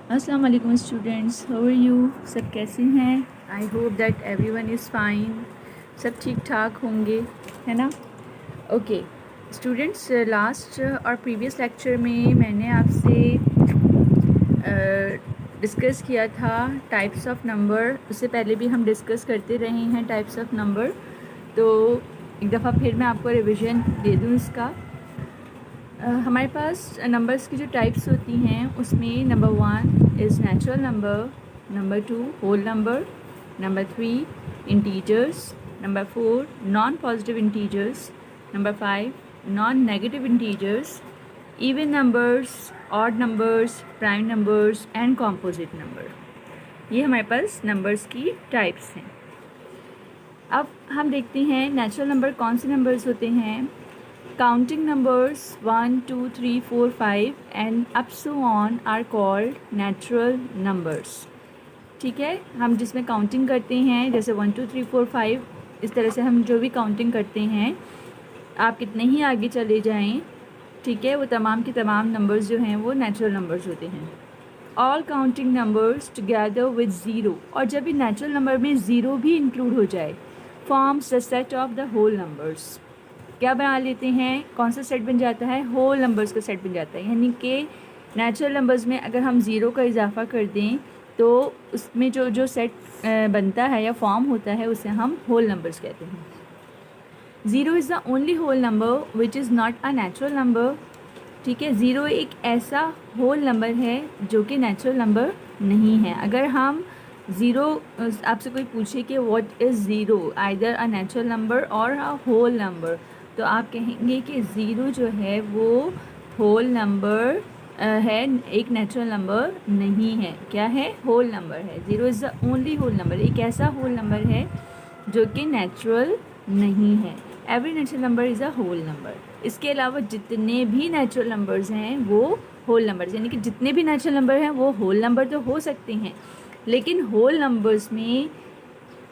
अस्सलाम वालेकुम students, how are you? सब कैसे हैं? I hope that everyone is fine. सब ठीक ठाक होंगे, है ना? ओके स्टूडेंट्स, लास्ट और प्रीवियस लेक्चर में मैंने आपसे डिस्कस किया था टाइप्स ऑफ नंबर। उससे पहले भी हम डिस्कस करते रहे हैं टाइप्स ऑफ नंबर, तो एक दफ़ा फिर मैं आपको रिवीजन दे दूँ इसका। हमारे पास नंबर्स की जो टाइप्स होती हैं उसमें number 1 is natural number, number 2 whole number, number 3 integers, number 4 non positive integers, number 5 non negative integers, even numbers, odd numbers, prime numbers and composite number. ये हमारे पास नंबर्स की टाइप्स हैं। अब हम देखते हैं नेचुरल नंबर कौन से नंबर्स होते हैं। Counting numbers 1, 2, 3, 4, 5 and up so on are called natural numbers। ठीक है, हम जिसमें काउंटिंग करते हैं जैसे 1, 2, 3, 4, 5, इस तरह से हम जो भी काउंटिंग करते हैं, आप कितने ही आगे चले जाएं, ठीक है, वो तमाम के तमाम नंबर्स जो हैं वो नेचुरल नंबर्स होते हैं। All counting numbers together with zero, और जब भी नेचुरल नंबर में ज़ीरो भी इंक्लूड हो जाए, forms the set of the whole numbers. क्या बना लेते हैं, कौन सा सेट बन जाता है? होल नंबर्स का सेट बन जाता है। यानी कि नेचुरल नंबर्स में अगर हम ज़ीरो का इजाफा कर दें तो उसमें जो जो सेट बनता है या फॉर्म होता है उसे हम होल नंबर्स कहते हैं। Zero is the only whole number which is not a natural number. ठीक है, ज़ीरो एक ऐसा होल नंबर है जो कि नेचुरल नंबर नहीं है। अगर हम ज़ीरो, आपसे कोई पूछे कि what is zero, either a natural number और अ होल नंबर, तो आप कहेंगे कि ज़ीरो जो है वो होल नंबर है, एक नेचुरल नंबर नहीं है। क्या है? होल नंबर है। Zero is the only whole number, एक ऐसा होल नंबर है जो कि नेचुरल नहीं है। Every natural number is a whole number. इसके अलावा जितने भी नेचुरल नंबर्स हैं वो होल नंबर्स, यानी कि जितने भी नेचुरल नंबर हैं वो होल नंबर तो हो सकते हैं, लेकिन होल नंबर्स में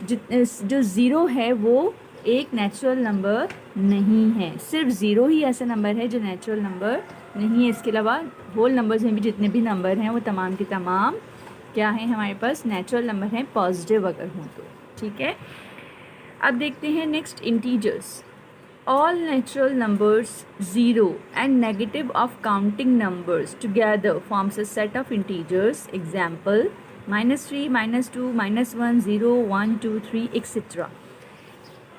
जो ज़ीरो है वो एक नेचुरल नंबर नहीं है। सिर्फ ज़ीरो ही ऐसा नंबर है जो नेचुरल नंबर नहीं है। इसके अलावा होल नंबर्स में भी जितने भी नंबर हैं वो तमाम के तमाम क्या हैं, हमारे पास नेचुरल नंबर हैं, पॉजिटिव अगर हों तो। ठीक है, अब देखते हैं next integers. All natural numbers zero and negative of counting numbers together forms a set of integers. Example -3, -2, -1, 0, 1, 2, 3 etcetera.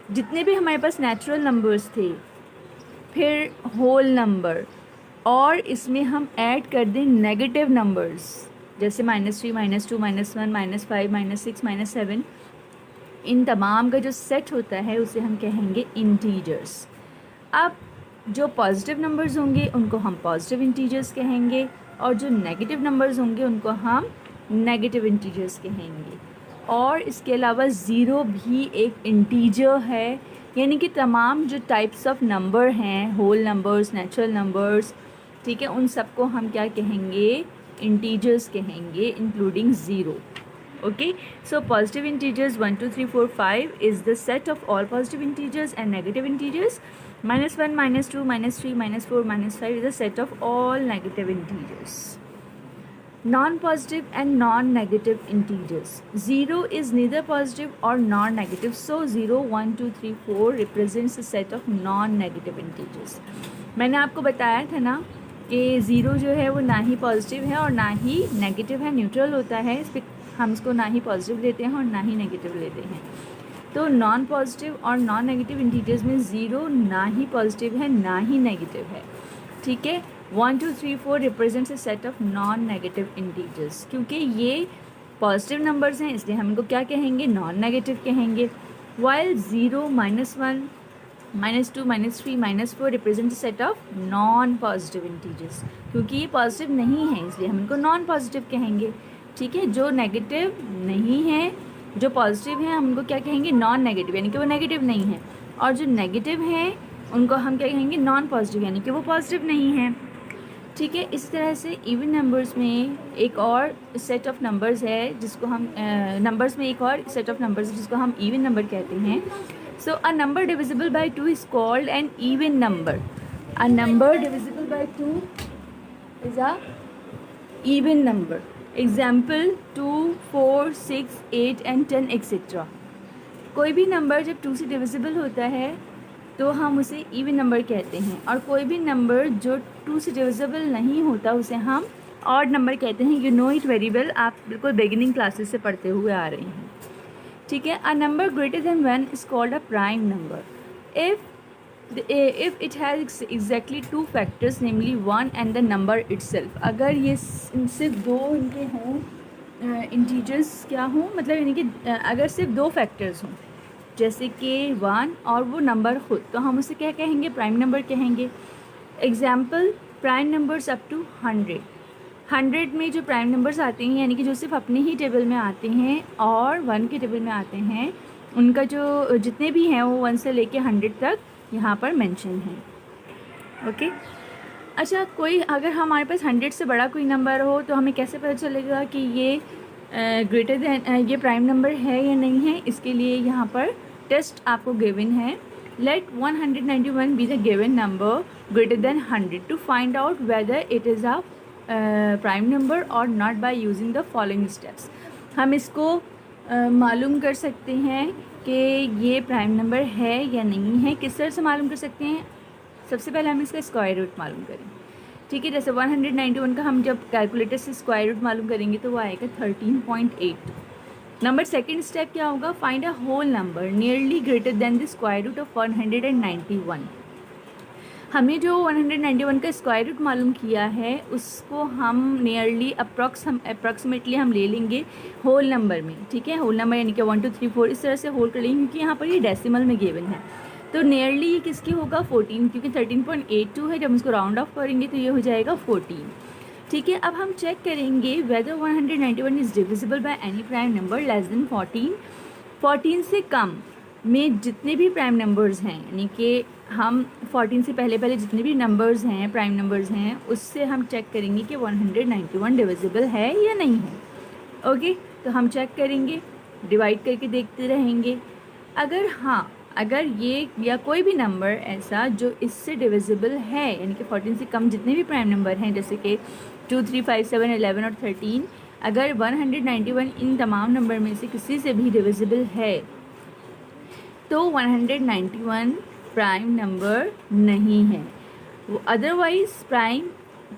जितने भी हमारे पास नेचुरल नंबर्स थे, फिर होल नंबर, और इसमें हम ऐड कर दें नेगेटिव नंबर्स जैसे -3, -2, -1, -5, -6, -7, इन तमाम का जो सेट होता है उसे हम कहेंगे इंटीजर्स। अब जो पॉजिटिव नंबर्स होंगे उनको हम पॉजिटिव इंटीजर्स कहेंगे, और जो नेगेटिव नंबर्स होंगे उनको हम नेगेटिव इंटीजर्स कहेंगे। और इसके अलावा ज़ीरो भी एक इंटीजर है, यानी कि तमाम जो टाइप्स ऑफ नंबर हैं, होल नंबर्स, नेचुरल नंबर्स, ठीक है, उन सबको हम क्या कहेंगे? इंटीजर्स कहेंगे, including zero. Okay, so positive integers 1, 2, 3, 4, 5 is the set of all positive integers, and negative integers -1, -2, -3, -4, -5 is the set of all negative integers. Non-positive and non-negative integers. 0 is neither positive or non-negative, so 0, 1, 2, 3, 4 represents a set of non-negative integers. मैंने आपको बताया था ना कि zero जो है वो ना ही पॉजिटिव है और ना ही नेगेटिव है, न्यूट्रल होता है। इस पर हम इसको ना ही पॉजिटिव लेते हैं और ना ही नेगेटिव लेते हैं। तो नॉन पॉजिटिव और नॉन नेगेटिव इंटीजर्स में ज़ीरो ना ही पॉजिटिव है ना ही नेगेटिव है। ठीक है, 1, 2, 3, 4 represents a set of non negative integers. क्योंकि ये पॉजिटिव नंबर्स हैं इसलिए हम इनको क्या कहेंगे? नॉन नेगेटिव कहेंगे। While 0, -1, -2, -3, -4 represent a set of non positive integers. क्योंकि ये पॉजिटिव नहीं है इसलिए हम इनको नॉन पॉजिटिव कहेंगे। ठीक है, जो नेगेटिव नहीं है, जो पॉजिटिव है, हम उनको क्या कहेंगे? नॉन नेगेटिव, यानी कि वो नेगेटिव नहीं है। और जो नेगेटिव है उनको हम क्या कहेंगे? नॉन पॉजिटिव, यानी कि वो पॉजिटिव नहीं है। ठीक है, इस तरह से इवन नंबर्स में एक और सेट ऑफ नंबर्स है जिसको हम नंबर्स में एक और सेट ऑफ नंबर्स है जिसको हम इवन नंबर कहते हैं। So a number divisible by 2 is called an even number. A number divisible by 2 is a even number. Example 2, 4, 6, 8 and 10 etcetera. कोई भी नंबर जब 2 से डिविजिबल होता है तो हम उसे इवन नंबर कहते हैं, और कोई भी नंबर जो 2 से डिविजिबल नहीं होता उसे हम ऑड नंबर कहते हैं। You know it very well, आप बिल्कुल बिगिनिंग क्लासेस से पढ़ते हुए आ रहे हैं, ठीक है। A number greater than 1 is called a prime number if it has exactly 2 factors namely 1 and the number itself। अगर ये सिर्फ दो इनके हों इंटीजर्स क्या हों, मतलब यानी कि अगर सिर्फ 2 फैक्टर्स हों जैसे कि 1 और वो नंबर खुद, तो हम उसे क्या कहेंगे, प्राइम नंबर कहेंगे। Example prime numbers up to 100 में जो प्राइम नंबर्स आते हैं यानी कि जो सिर्फ अपने ही टेबल में आते हैं और 1 के टेबल में आते हैं, उनका जो जितने भी हैं वो 1 से लेके 100 तक यहाँ पर मेंशन है, ओके। अच्छा, कोई अगर हमारे पास 100 से बड़ा कोई नंबर हो तो हमें कैसे पता चलेगा कि ये ग्रेटर देन ये प्राइम नंबर है या नहीं है। इसके लिए यहाँ पर टेस्ट आपको गिवन है। Let 191 be the given number greater than 100 to find out whether it is a prime number और not by using the following steps. हम इसको मालूम कर सकते हैं कि ये प्राइम नंबर है या नहीं है। किस तरह से मालूम कर सकते हैं, सबसे पहले हम इसका स्क्वायर रूट मालूम करें, ठीक है। जैसे 191 का हम जब कैलकुलेटर से स्क्वायर रूट मालूम करेंगे तो वो आएगा 13.8। नंबर सेकंड स्टेप क्या होगा, find a whole number nearly greater than the square root of 191। हमने जो 191 का स्क्वायर रूट मालूम किया है उसको हम नियरली अप्रॉक्सीमेटली हम ले लेंगे होल नंबर में, ठीक है। होल नंबर यानी कि 1 2 3 4 इस तरह से होल कर लेंगे क्योंकि यहाँ पर ये डेसिमल में गिवन है। तो नियरली ये किसकी होगा, 14, क्योंकि 13.82 है। जब हम इसको राउंड ऑफ करेंगे तो ये हो जाएगा 14, ठीक है। अब हम चेक करेंगे whether 191 is divisible by any prime number less than 14। 14 से कम में जितने भी प्राइम नंबर्स हैं, यानी कि हम 14 से पहले जितने भी नंबर्स हैं प्राइम नंबर्स हैं उससे हम चेक करेंगे कि 191 डिविजिबल है या नहीं है, ओके। तो हम चेक करेंगे, डिवाइड करके देखते रहेंगे। अगर हाँ, अगर ये या कोई भी नंबर ऐसा जो इससे डिविजिबल है, यानी कि 14 से कम जितने भी प्राइम नंबर हैं जैसे कि 2, 3, 5, 7, 11 और 13, अगर 191 इन तमाम नंबर में से किसी से भी डिविजिबल है तो 191 प्राइम नंबर नहीं है। वो otherwise prime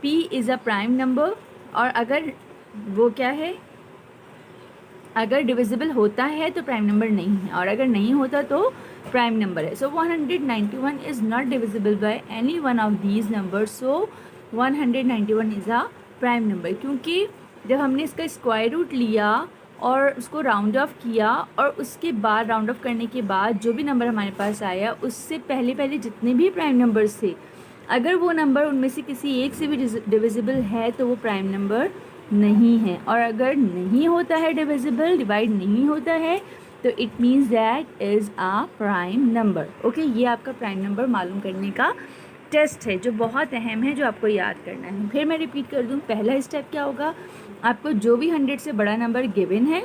p is a prime number, और अगर वो क्या है, अगर डिविजिबल होता है तो प्राइम नंबर नहीं है, और अगर नहीं होता तो प्राइम नंबर है। सो 191 is not divisible by any one of these number, so 191 is a prime number. क्योंकि जब हमने इसका स्क्वायर रूट लिया और उसको राउंड ऑफ किया और उसके बाद राउंड ऑफ करने के बाद जो भी नंबर हमारे पास आया उससे पहले जितने भी प्राइम नंबर्स थे, अगर वो नंबर उनमें से किसी एक से भी डिविजिबल है तो वो प्राइम नंबर नहीं है। और अगर नहीं होता है डिविजिबल, डिवाइड नहीं होता है, तो it means that is a prime number, okay. ये आपका प्राइम नंबर मालूम करने का टेस्ट है जो बहुत अहम है, जो आपको याद करना है। फिर मैं रिपीट कर दूँ, पहला स्टेप क्या होगा, आपको जो भी 100 से बड़ा नंबर गिवन है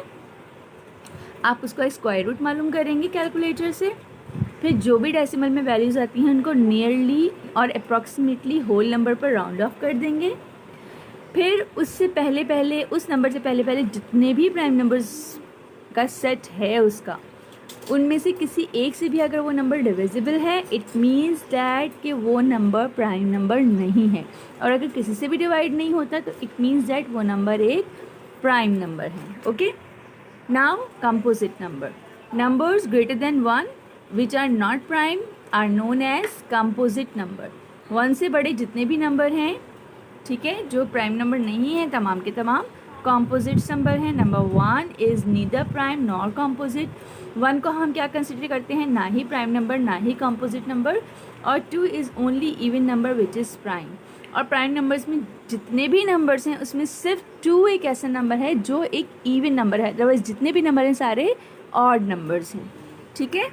आप उसका स्क्वायर रूट मालूम करेंगे कैलकुलेटर से। फिर जो भी डेसिमल में वैल्यूज़ आती हैं उनको नियरली और अप्रॉक्सीमेटली होल नंबर पर राउंड ऑफ कर देंगे। फिर उससे पहले उस नंबर से पहले जितने भी प्राइम नंबर्स का सेट है उसका, उनमें से किसी एक से भी अगर वो नंबर डिविजिबल है, इट मीन्स दैट कि वो नंबर प्राइम नंबर नहीं है। और अगर किसी से भी डिवाइड नहीं होता तो इट मीन्स दैट वो नंबर एक प्राइम नंबर है, okay. Now composite number, numbers greater than 1 which are not prime are known as composite number. 1 से बड़े जितने भी नंबर हैं, ठीक है, जो प्राइम नंबर नहीं है तमाम के तमाम कॉम्पोजिट नंबर हैं। Number 1 is neither prime nor composite. 1 को हम क्या कंसिडर करते हैं, ना ही प्राइम नंबर ना ही कॉम्पोजिट नंबर। और 2 is only even number which is prime. और प्राइम नंबर्स में जितने भी नंबर्स हैं उसमें सिर्फ 2 एक ऐसा नंबर है जो एक इवन नंबर है, अदरवाइज जितने भी नंबर हैं सारे ऑड नंबर्स हैं, ठीक है।